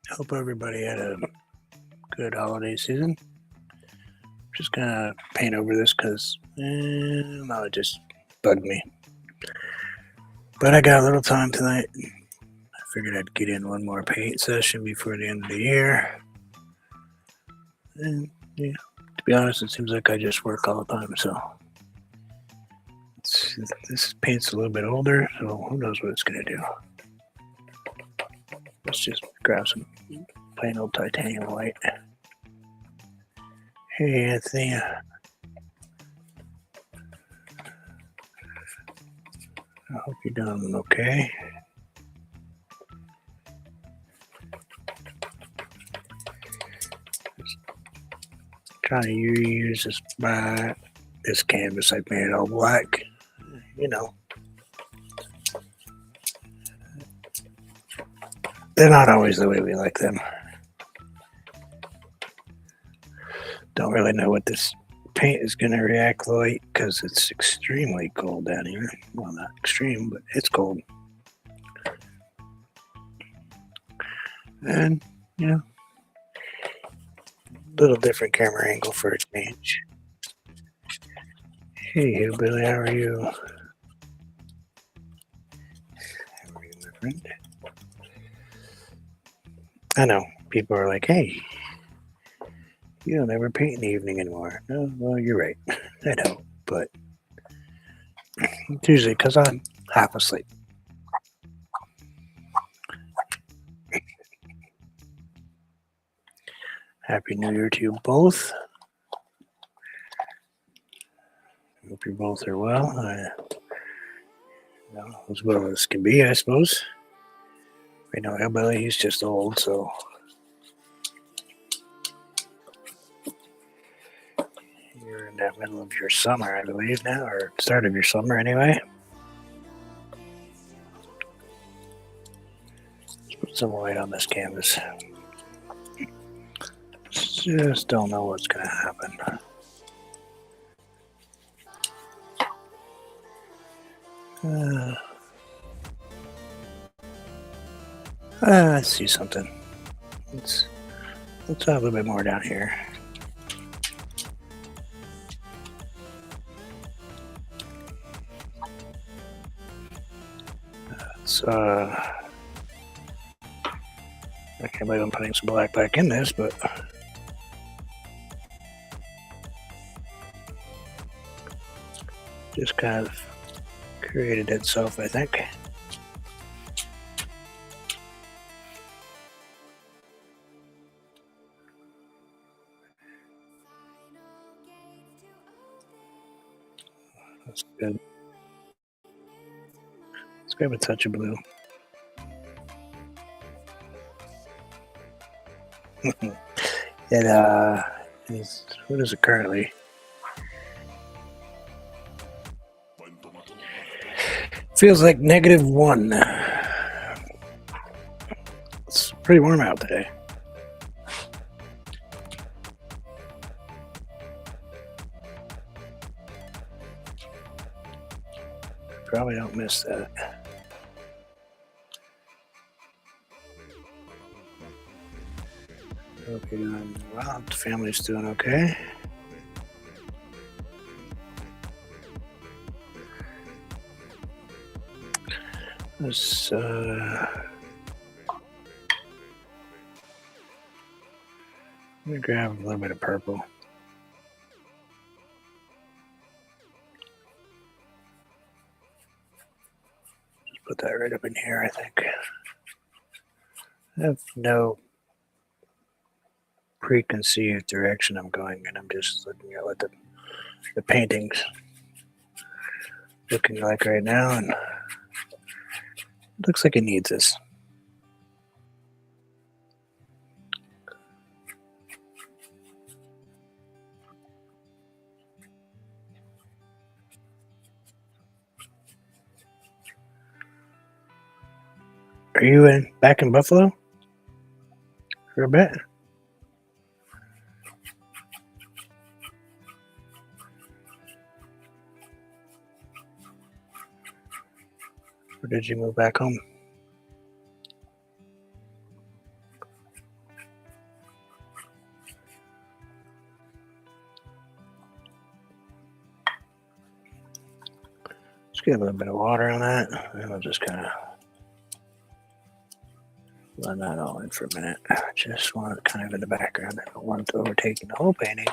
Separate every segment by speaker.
Speaker 1: Hope everybody had a good holiday season. Just gonna paint over this because no, it just bugged me. But I got a little time tonight. I figured I'd get in one more paint session before the end of the year. And yeah, to be honest, it seems like I just work all the time. So this paint's a little bit older, so who knows what it's gonna do. Let's just grab some plain old titanium white. Hey, Anthony. I hope you're doing okay. Trying to use this canvas. I made it all black. You know, they're not always the way we like them. Don't really know what this paint is going to react like because it's extremely cold down here. Well, not extreme, but it's cold. And, you know, little different camera angle for a change. Hey, Hillbilly, how are you? How are you, my friend? I know, people are like, hey, you don't ever paint in the evening anymore. No, well, you're right. I know, but it's usually because I'm half asleep. Happy New Year to you both. Hope you both are well. As well as can be, I suppose. I know Hillbilly, he's just old, so you're in that middle of your summer, I believe now, or start of your summer anyway. Let's put some white on this canvas. Just don't know what's going to happen. I see something. Let's have a little bit more down here. I can't believe I'm putting some black back in this, but just kind of created itself, I think. That's good. Let's grab a touch of blue. It what is it currently? Feels like -1. It's pretty warm out today. Probably don't miss that. Hope you're doing well. The family's doing okay. Let's let me grab a little bit of purple. Just put that right up in here, I think. I have no preconceived direction I'm going in. I'm just looking at what the painting's looking like right now, and it looks like it needs this. Are you back in Buffalo for a bit? Or did you move back home? get a little bit of water on that, and I'll just kind of blend that all in for a minute. I just want it kind of in the background. I don't want it overtaking the whole painting.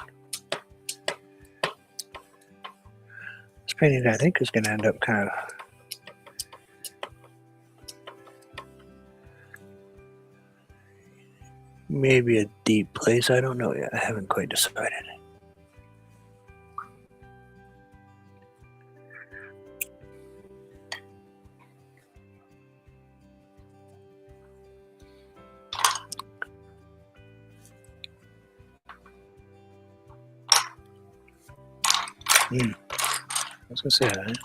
Speaker 1: This painting, I think, is going to end up kind of maybe a deep place. I don't know yet. I haven't quite decided. I was gonna say that.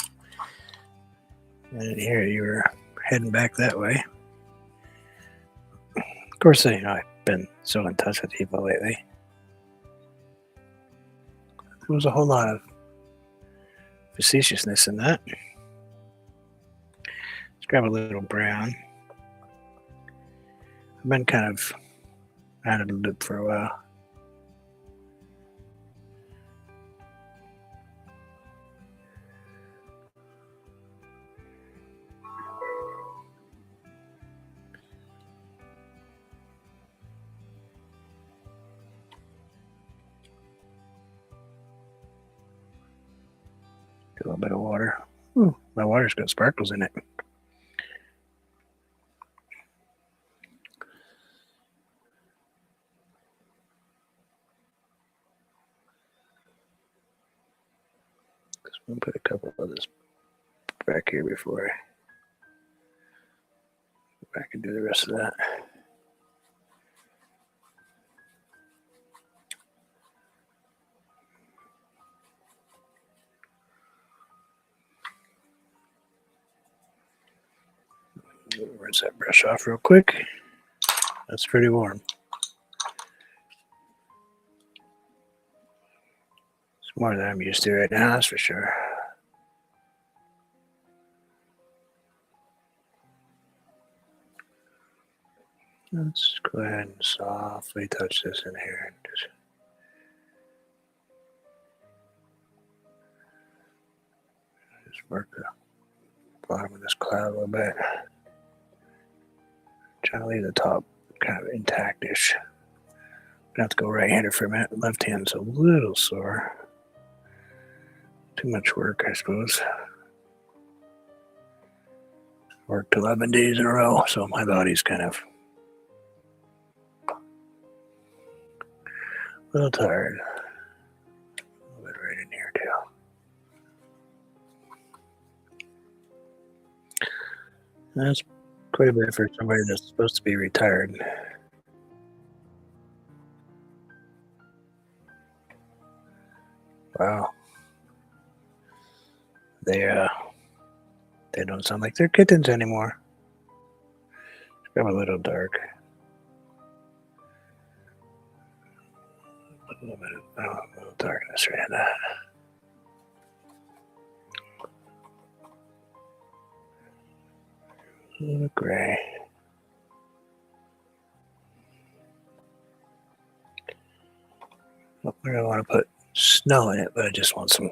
Speaker 1: I didn't hear you were heading back that way. Of course, you know, I've been so in touch with people lately. There was a whole lot of facetiousness in that. Let's grab a little brown. I've been kind of out of the loop for a while. A little bit of water. Ooh, my water's got sparkles in it. I'm gonna put a couple of this back here before I go back and do the rest of that. Rinse that brush off real quick. That's pretty warm. It's more than I'm used to right now, that's for sure. Let's go ahead and softly touch this in here. Just work the bottom of this cloud a little bit. Trying to leave the top kind of intact-ish. Gonna have to go right-handed for a minute. Left hand's a little sore. Too much work, I suppose. Worked 11 days in a row, so my body's kind of a little tired. A little bit right in here, too. That's quite a bit for somebody that's supposed to be retired. Wow. They don't sound like they're kittens anymore. Let's grab a little dark. A little darkness right in that. A little gray. I don't want to put snow in it, but I just want some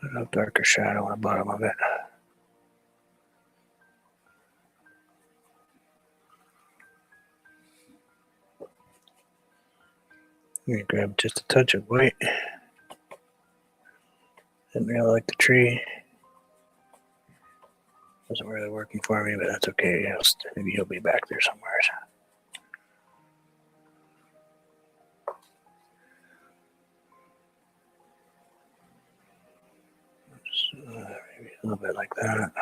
Speaker 1: a little darker shadow on the bottom of it. I'm gonna grab just a touch of white. Didn't really like the tree. Wasn't really working for me, but that's okay. Maybe he'll be back there somewhere. Maybe a little bit like that.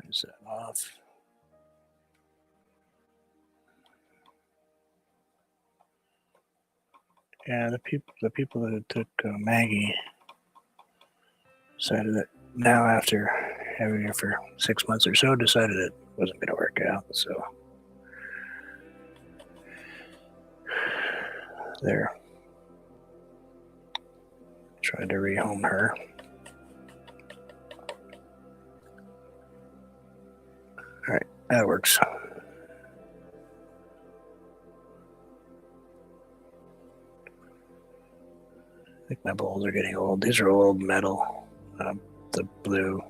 Speaker 1: Rinse that off. Yeah, the people that took Maggie decided that now, after having her for 6 months or so, decided it wasn't going to work out. So they're trying to rehome her. All right, that works. think my bowls are getting old. These are old metal. The blue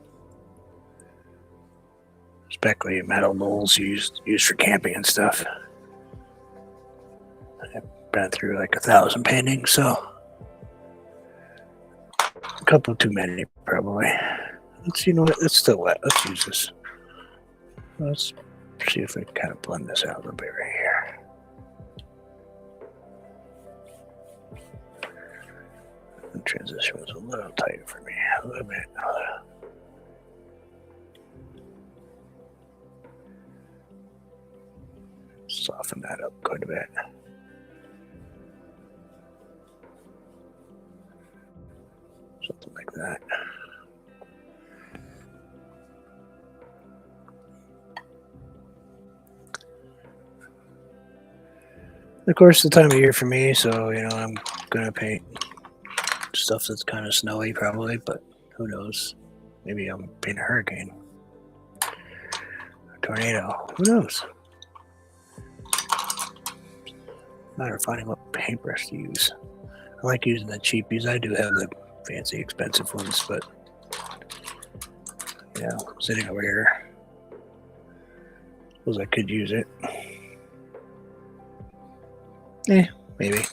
Speaker 1: speckly metal bowls used for camping and stuff. I've been through like 1,000 paintings, so a couple too many probably. You know what? It's still wet. Let's use this. Let's see if we can kind of blend this out a little bit right here. The transition was a little tight for me. A little bit. Soften that up quite a bit. Something like that. Of course, the time of year for me, so I'm gonna paint stuff that's kind of snowy probably, but who knows? Maybe I'm paint a hurricane, a tornado. Who knows? Matter of finding what paintbrush to use. I like using the cheapies. I do have the fancy, expensive ones, but sitting over here, suppose I could use it. Maybe.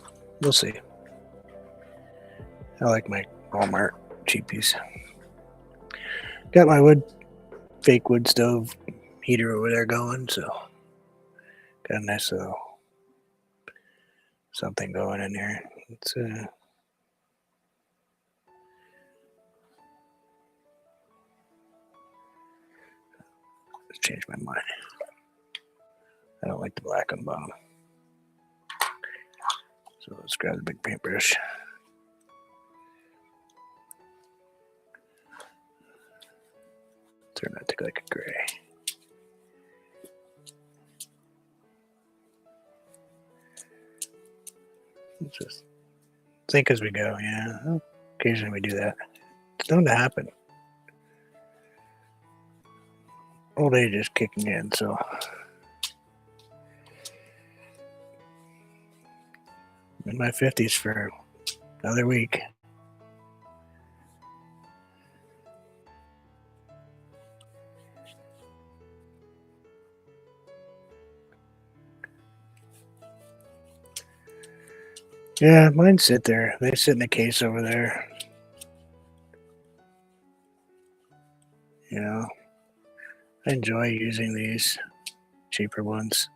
Speaker 1: We'll see. I like my Walmart cheapies. Got my fake wood stove heater over there going, so got a nice little something going in there. Let's change my mind. I don't like the black on the bottom. So let's grab the big paintbrush. Turn that to like a gray. Let's just think as we go. Yeah, occasionally we do that. It's known to happen. Old age is kicking in, so I'm in my 50s for another week. Yeah, mine sit there. They sit in a case over there. I enjoy using these cheaper ones.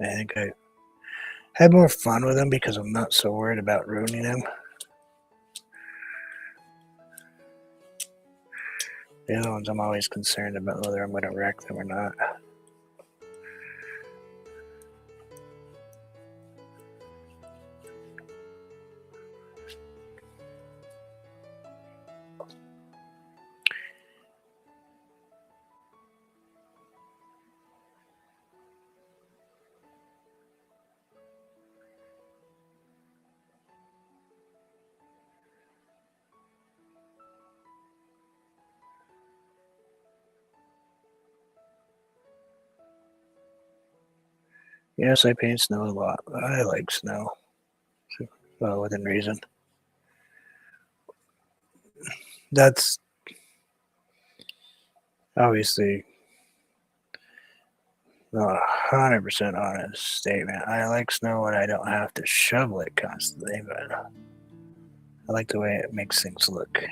Speaker 1: I think I had more fun with them because I'm not so worried about ruining them. The other ones I'm always concerned about whether I'm going to wreck them or not. Yes, I paint snow a lot. I like snow. Well, within reason. That's obviously not 100% honest statement. I like snow when I don't have to shovel it constantly, but I like the way it makes things look.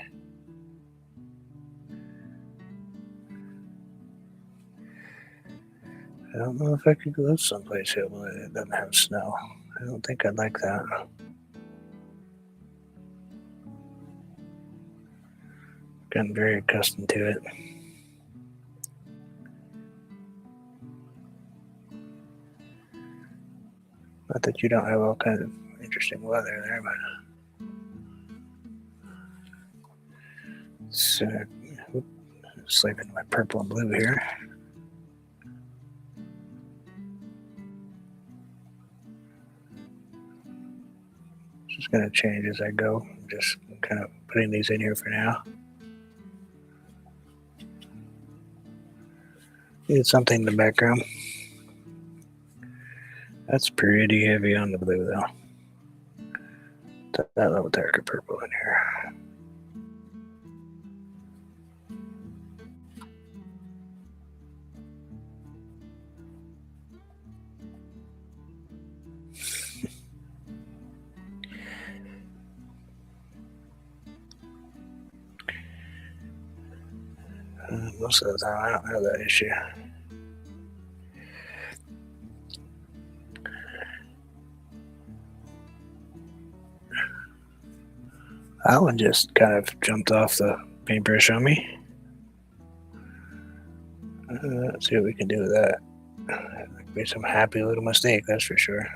Speaker 1: I don't know if I could live someplace here that doesn't have snow. I don't think I'd like that. Gotten very accustomed to it. Not that you don't have all kinds of interesting weather there, but it's sleeping in my purple and blue here. Just going to change as I go. I'm just kind of putting these in here for now. Need something in the background. That's pretty heavy on the blue, though. that little darker purple in here. Most of the time, I don't have that issue. That one just kind of jumped off the paintbrush on me. Let's see what we can do with that. Made some happy little mistake, that's for sure.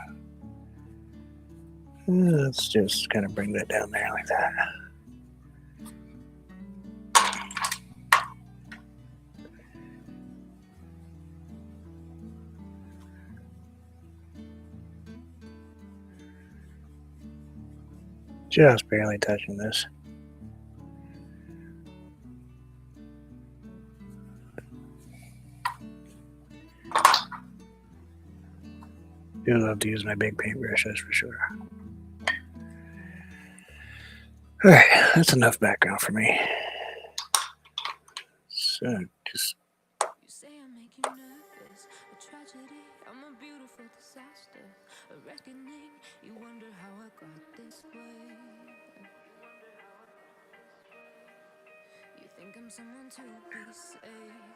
Speaker 1: Let's just kind of bring that down there like that. Just barely touching this. Do love to use my big paintbrush, that's for sure. Alright, that's enough background for me. So just
Speaker 2: You say I make you nervous, a tragedy, I'm a beautiful disaster, a reckoning, you wonder how I got this way. You think I'm someone to be saved,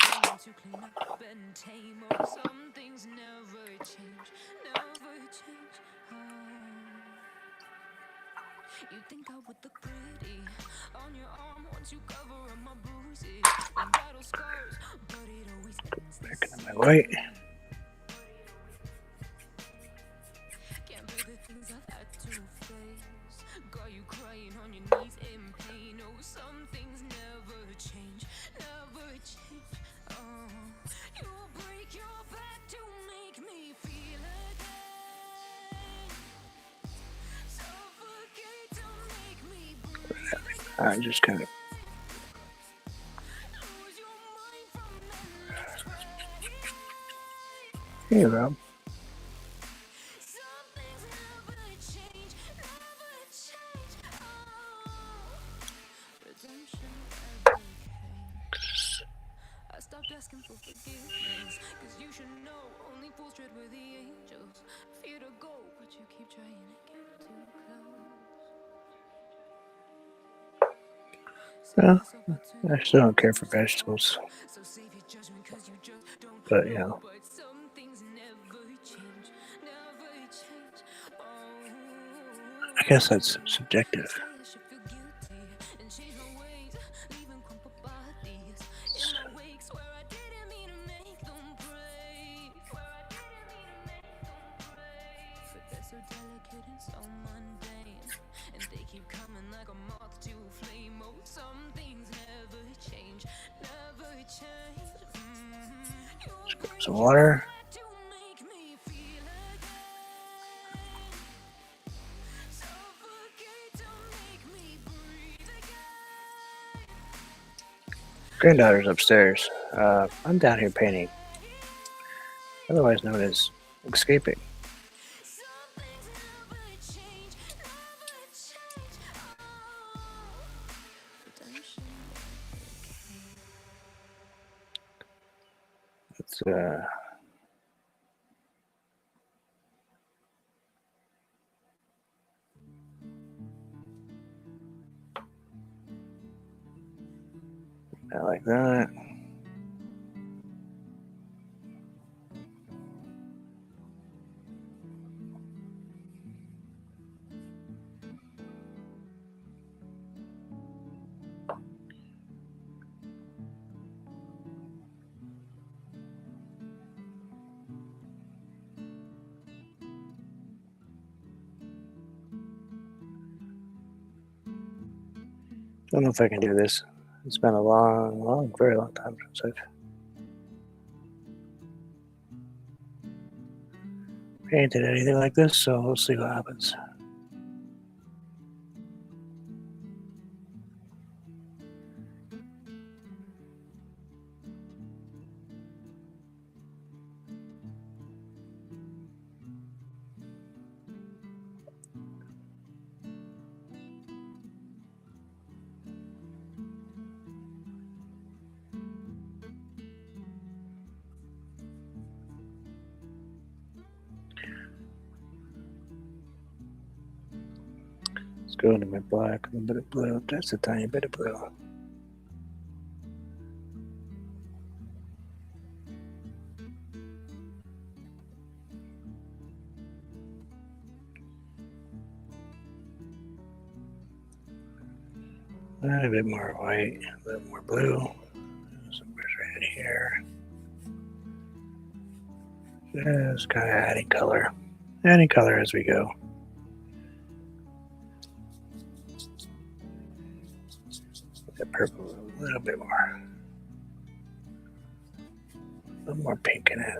Speaker 2: someone to clean up and tame, or some things never change, never change. You think I would look pretty on your arm once you cover up my bruises and battle scars, but it always ends the
Speaker 1: back into my
Speaker 2: same.
Speaker 1: white.
Speaker 2: Can't bear the things I've had to face. Got you crying on your knees in pain. Oh, some things never change, never change. Oh, you break your back to make me feel again. Suffocate to make me breathe again.
Speaker 1: I just kind of
Speaker 2: Lose your mind from endless pain.
Speaker 1: hey Rob.
Speaker 2: Some things never change, never change. Oh, redemption never came. I stopped asking for forgiveness, cause you should know only fools tread where the angels fear to go, but you keep trying to get too close.
Speaker 1: Well, I still don't care for vegetables,
Speaker 2: So save your judgment cause you just don't
Speaker 1: but
Speaker 2: know. But some things never change, never change. Oh,
Speaker 1: I guess that's subjective.
Speaker 2: say I should feel guilty and change my ways, leaving crumpled bodies in my wake. Swear I didn't mean to make them pray. But they're so delicate and so mundane, and they keep coming like a moth to a flame. Oh, some things never change, never change. You break
Speaker 1: Some
Speaker 2: your
Speaker 1: water.
Speaker 2: back to make me feel again. Suffocate to make me breathe again.
Speaker 1: Granddaughter's upstairs. I'm down here painting, otherwise known as escaping.
Speaker 2: Some things never change, never change. Oh, redemption never came.
Speaker 1: It's not like that. Don't know if I can do this. It's been a long, very long time since I've painted anything like this, so we'll see what happens. Go into my black, a little bit of blue, just a tiny bit of blue. A bit more white, a little more blue. Somewhere's right in here. Just kind of adding color as we go. That purple a little bit more. A little more pink in it.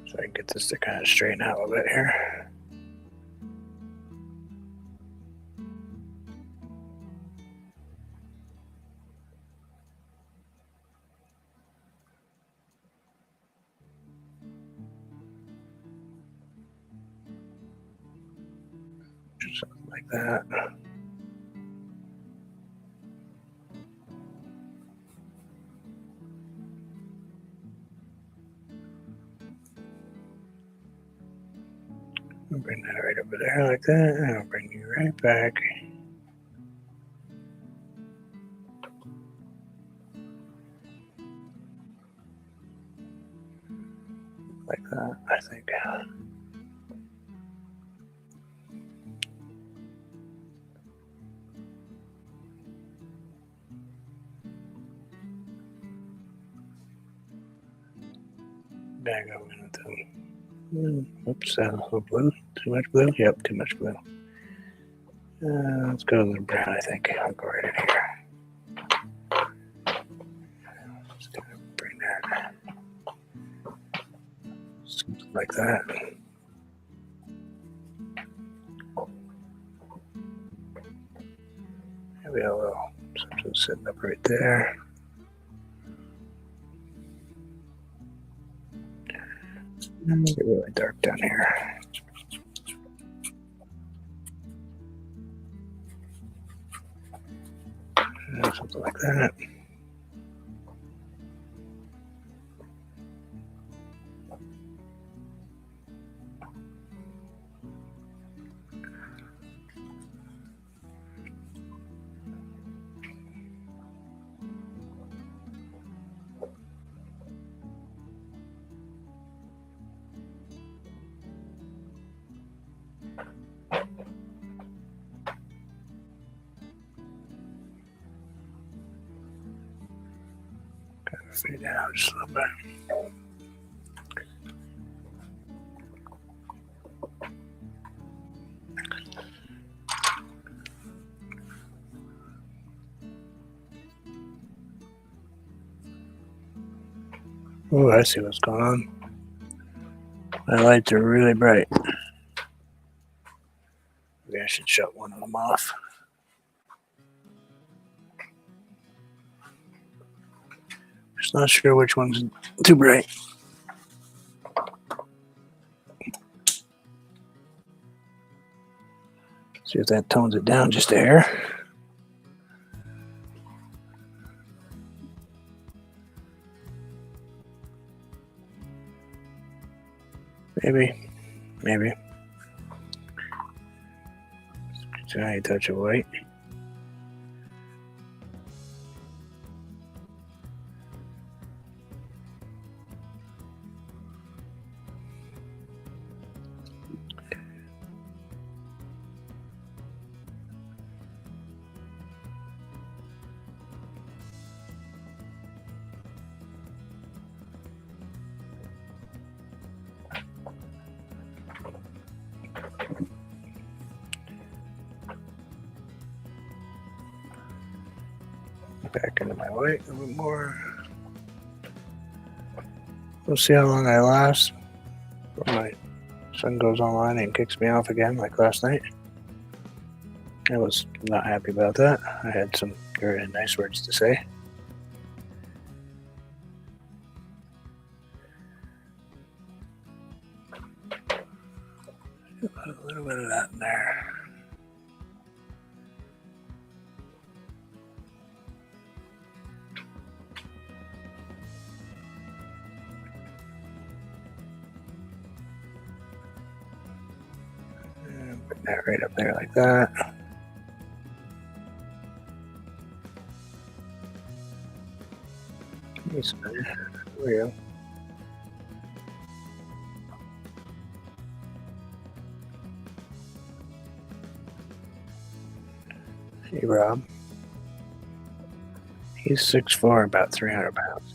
Speaker 1: So I can get this to kind of straighten out a little bit here. Just something like that. I'll bring that right over there like that, and I'll bring you right back. Like that, I think. Back over into oops, a little blue. Too much blue? Yep, too much blue. Let's go a little brown, I think. I'll go right in here. Just kind of bring that. Something like that. Maybe a little something sitting up right there. And make it really dark down here. Something like that. Kind of fade out just a little bit. Oh, I see what's going on. My lights are really bright. Maybe I should shut one of them off. Just not sure which one's too bright. See if that tones it down just a hair. Maybe. Tiny touch of white. Back into my white a little bit more. We'll see how long I last. Before my son goes online and kicks me off again like last night. I was not happy about that. I had some very nice words to say. A little bit of that in there. Put that right up there like that. There we go. Hey, Rob. He's 6'4", about 300 pounds.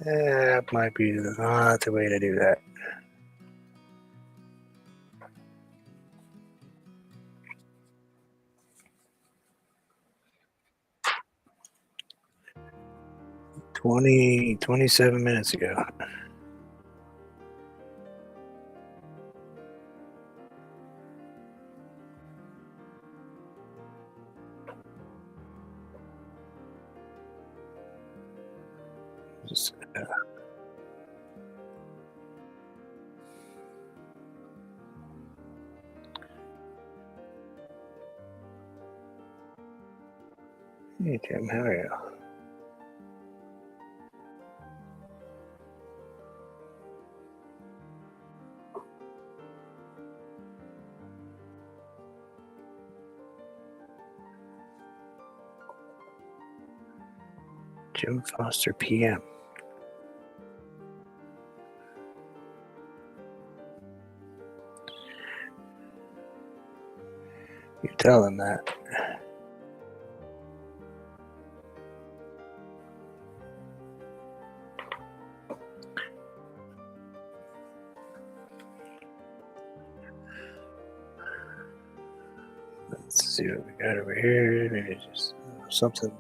Speaker 1: That might be not the way to do that. – 27 minutes ago. Just, hey, Tim, how are you? Jim Foster, PM. You tell him that. Let's see what we got over here. Maybe just something.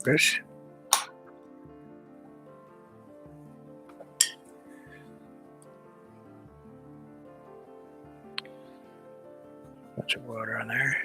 Speaker 1: Brush. Bunch of water on there.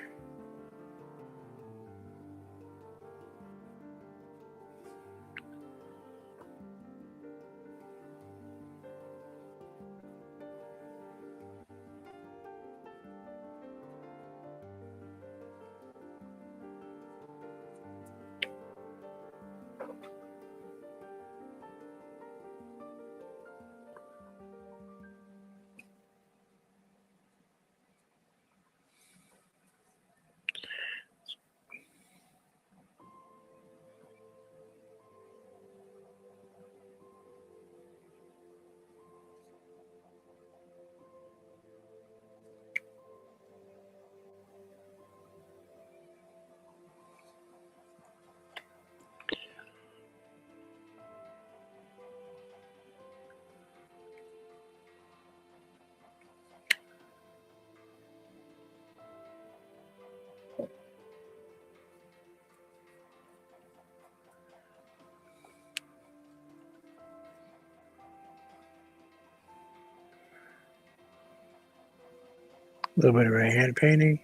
Speaker 1: A little bit of right hand painting.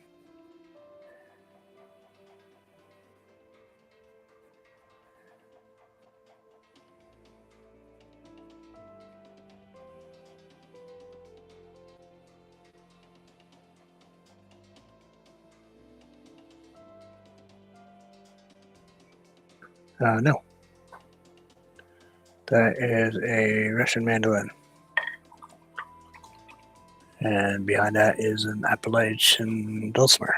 Speaker 1: No. That is a Russian mandolin. And behind that is an Appalachian dulcimer.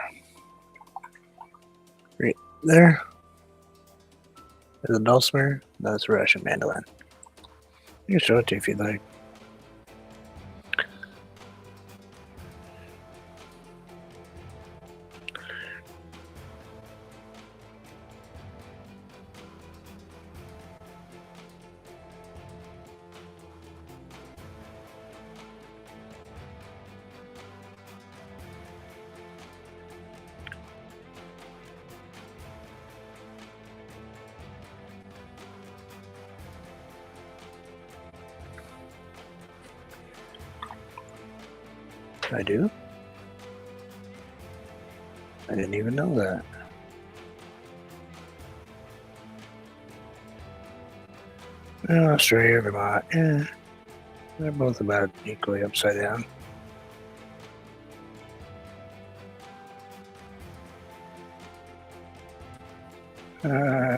Speaker 1: Right there is a dulcimer. That's a Russian mandolin. I can show it to you if you'd like. I do? I didn't even know that. Australia, Vermont. Yeah, they're both about equally upside down. Uh,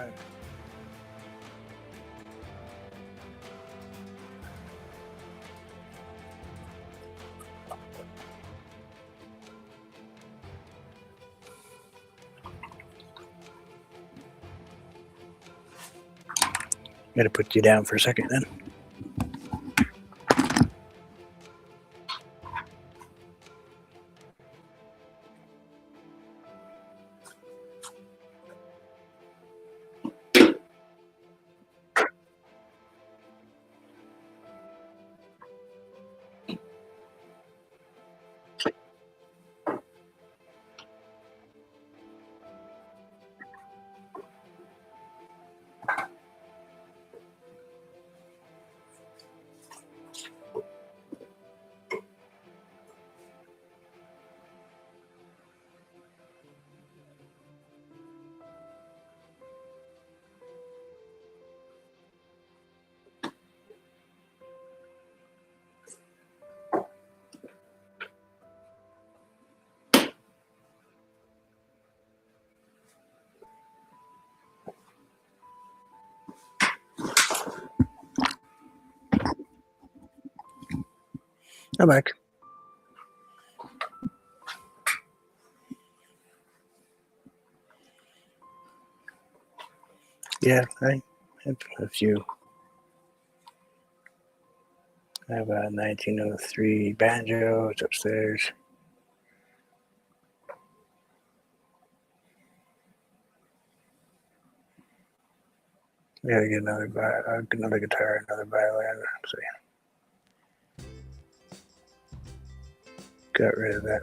Speaker 1: Gotta put you down for a second then. I'm back. Yeah, I have a few. I have a 1903 banjo. It's upstairs. I gotta get another guitar, another violin. So got rid of that.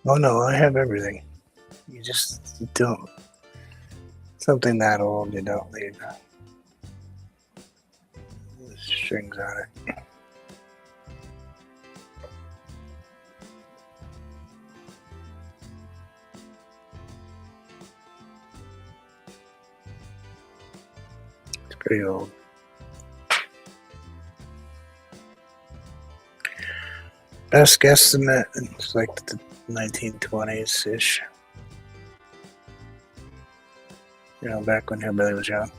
Speaker 1: Oh no, I have everything. You just don't. Something that old, you don't leave the strings on it. It's pretty old. Best guesstimate, it's like the 1920s ish. You know, back when everybody was young.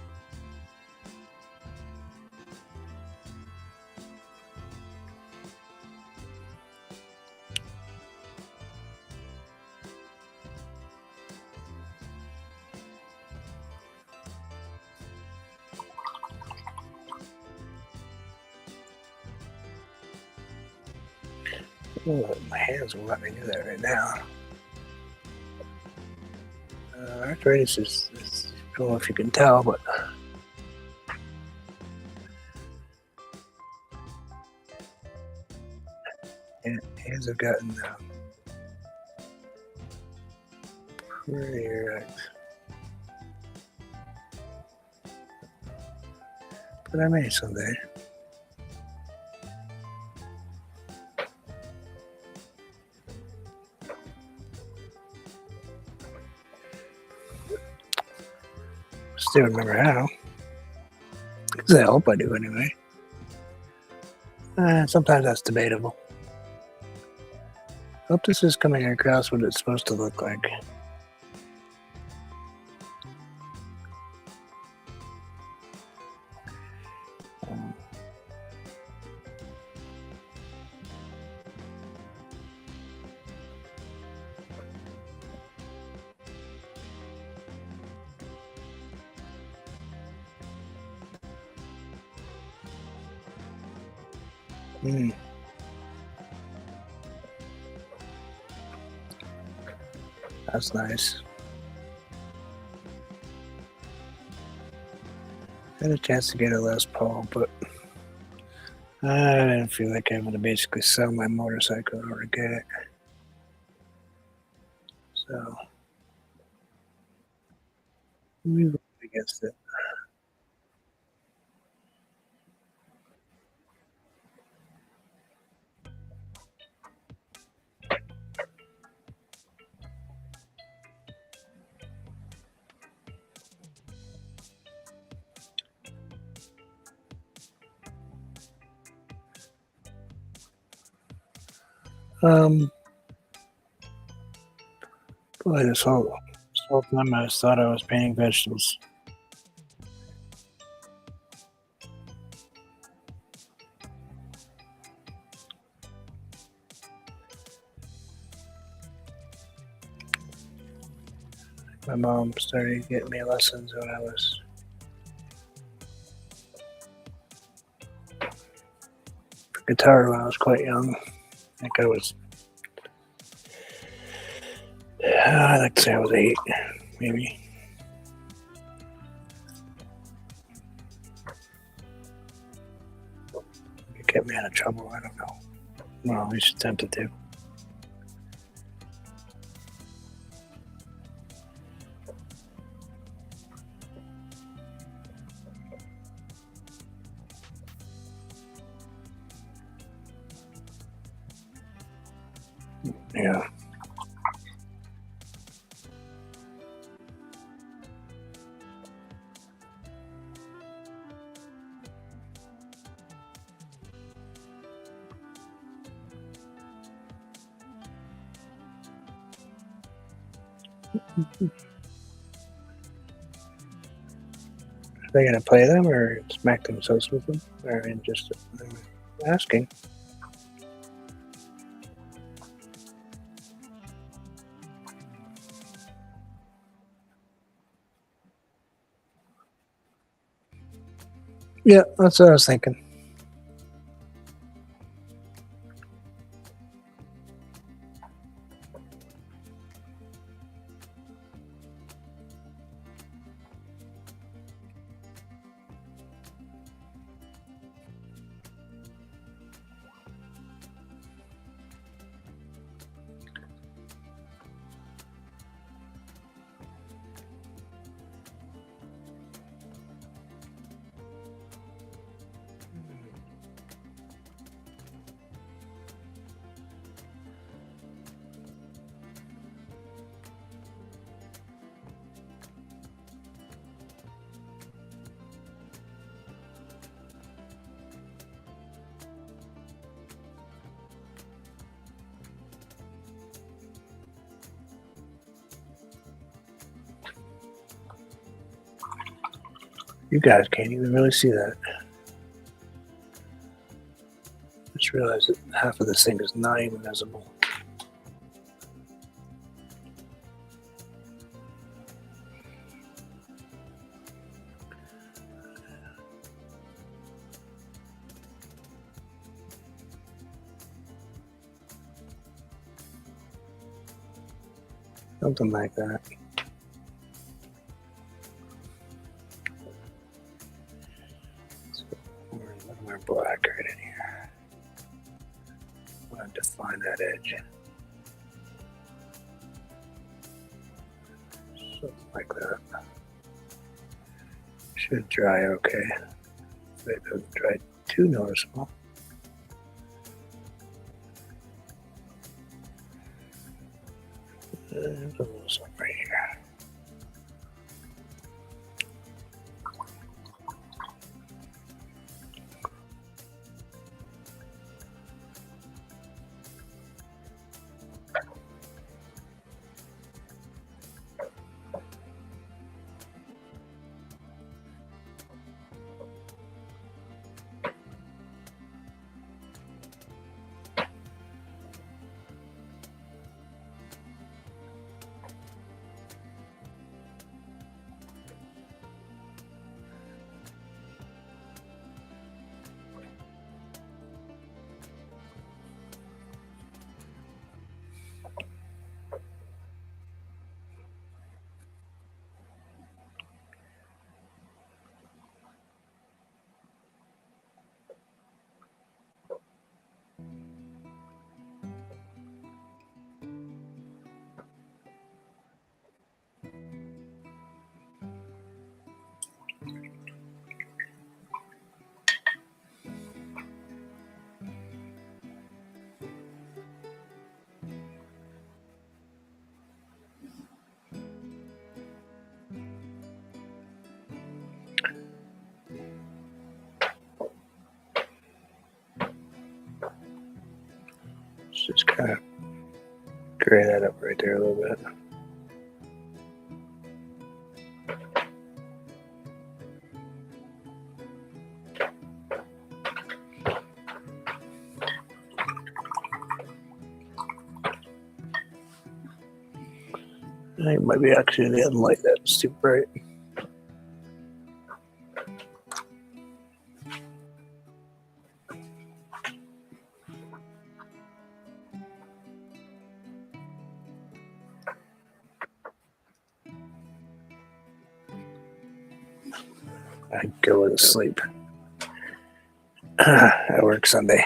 Speaker 1: Oh, my hands will let me do that right now. Arthritis is, I don't know if you can tell, but hands have gotten pretty erect. But I may someday. Still remember how. Because I hope I do anyway. Sometimes that's debatable. Hope this is coming across what it's supposed to look like. That's nice. Had a chance to get a Les Paul, but I didn't feel like having to basically sell my motorcycle in order to get it. So we voted against it. Boy, this whole time I just thought I was painting vegetables. My mom started getting me lessons when I was guitar when I was quite young. I think I was, I'd like to say I was 8, maybe. It kept me out of trouble, I don't know. Well, at least attempted to. Yeah. Are they gonna play them or smack themselves with them? Or just asking? Yeah, that's what I was thinking. You guys can't even really see that. Just realized that half of this thing is not even visible. Something like that. So we're black right in here. I want to define that edge. Something like that. Should dry okay. So it doesn't dry too noticeable. There's a little something right here. Just kind of gray that up right there a little bit. I think it might be actually the light that's too bright. I go to sleep. I work Sunday.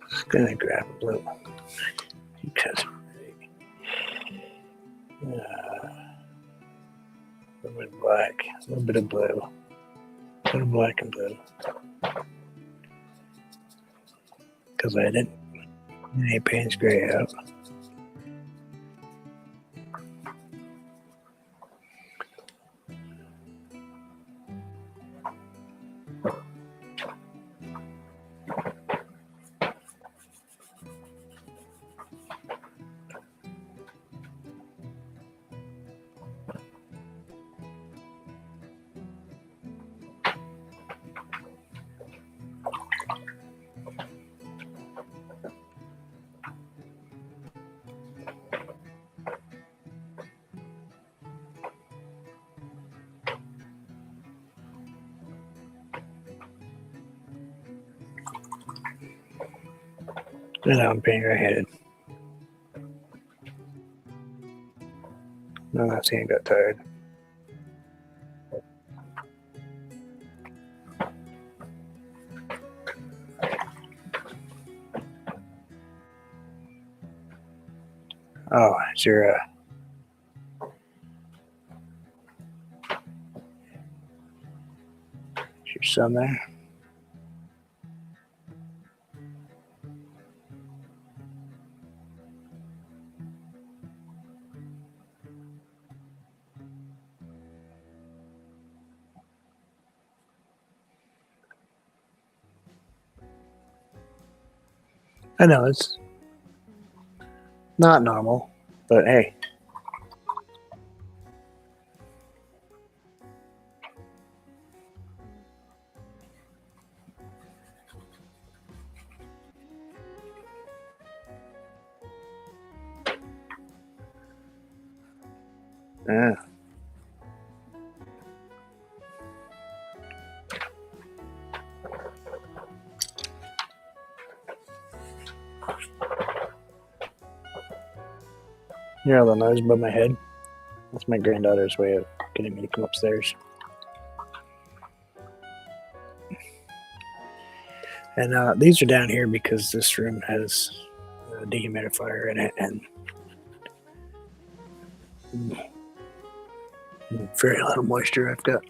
Speaker 1: Just gonna grab a blue because a little bit of black, a little bit of blue, a little black and blue. Because I didn't any Payne's gray out. And I'm being right-handed. No, that's hand got tired. Oh, is your son there? I know it's not normal, but hey. Yeah. You hear all the noise above my head? That's my granddaughter's way of getting me to come upstairs. And these are down here because this room has a dehumidifier in it and very little moisture. I've got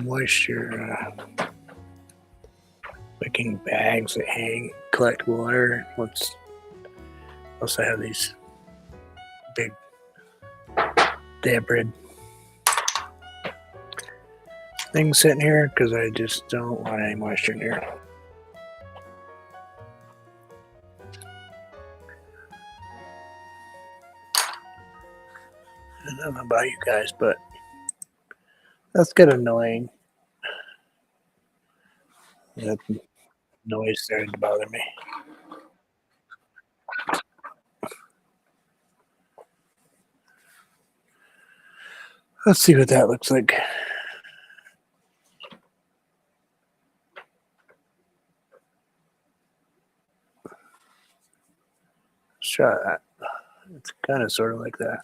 Speaker 1: moisture making bags that hang, collect water. Also have these big debrid things sitting here because I just don't want any moisture in here. I don't know about you guys, but that's kind of annoying. That noise started to bother me. Let's see what that looks like. Let's try that. It's kind of sort of like that.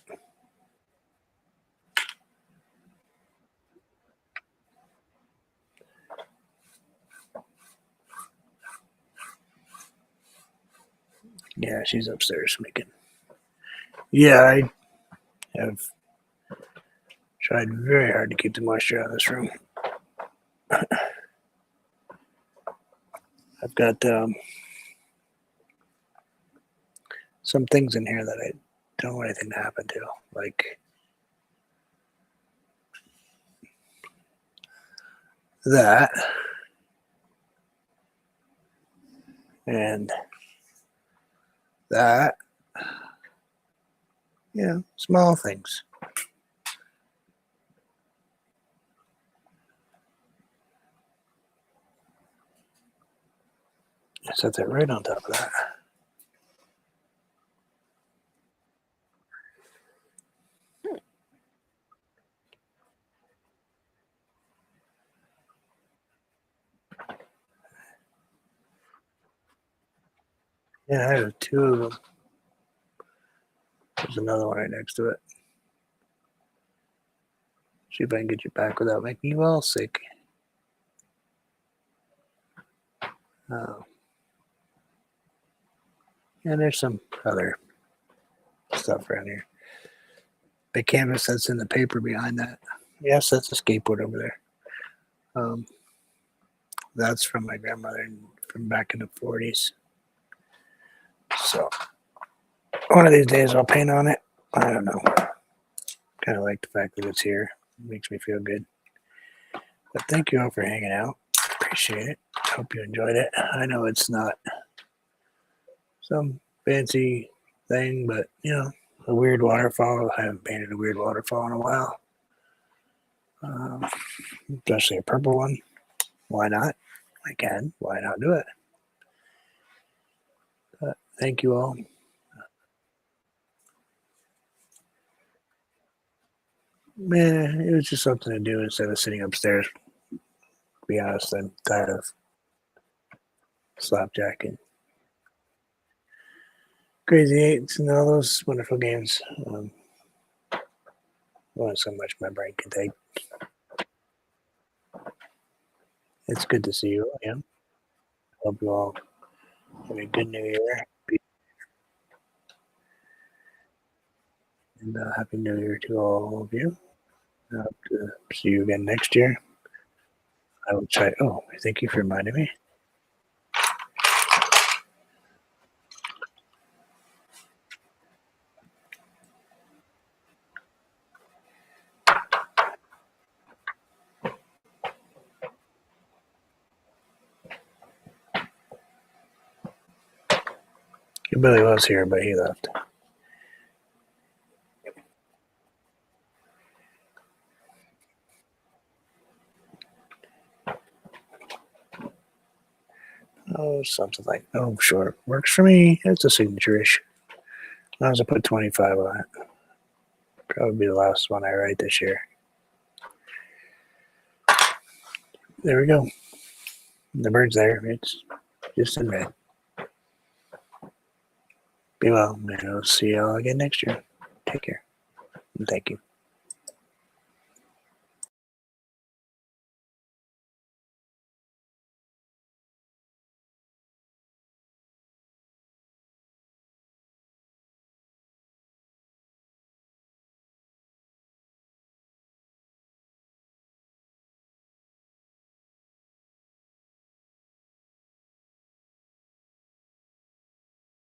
Speaker 1: Yeah, she's upstairs making. Yeah, I have tried very hard to keep the moisture out of this room. I've got some things in here that I don't want anything to happen to, like that and that. Yeah, small things. I set that right on top of that. Yeah, I have two of them. There's another one right next to it. See if I can get you back without making you all sick. Oh. And there's some other stuff around here. The canvas that's in the paper behind that. Yes, that's a skateboard over there. That's from my grandmother from back in the 40s. So one of these days I'll paint on it. I don't know. Kind of like the fact that it's here. It makes me feel good. But thank you all for hanging out. Appreciate it. Hope you enjoyed it. I know it's not some fancy thing, but you know, a weird waterfall. I haven't painted a weird waterfall in a while. Especially a purple one. Why not? I can. Why not do it? But thank you all. Man, it was just something to do instead of sitting upstairs. To be honest, I'm tired of slapjacking, crazy eights, and all those wonderful games. Only so much my brain can take. It's good to see you. Yeah. Hope you all have a good new year. And happy new year to all of you. I hope to see you again next year. I will try. Oh, thank you for reminding me. Billy was here, but he left. Oh, something like, oh, sure. Works for me. It's a signature-ish. As long as I put 25 on it. Probably be the last one I write this year. There we go. The bird's there. It's just in red. Be well, and I'll see y'all again next year. Take care. And thank you.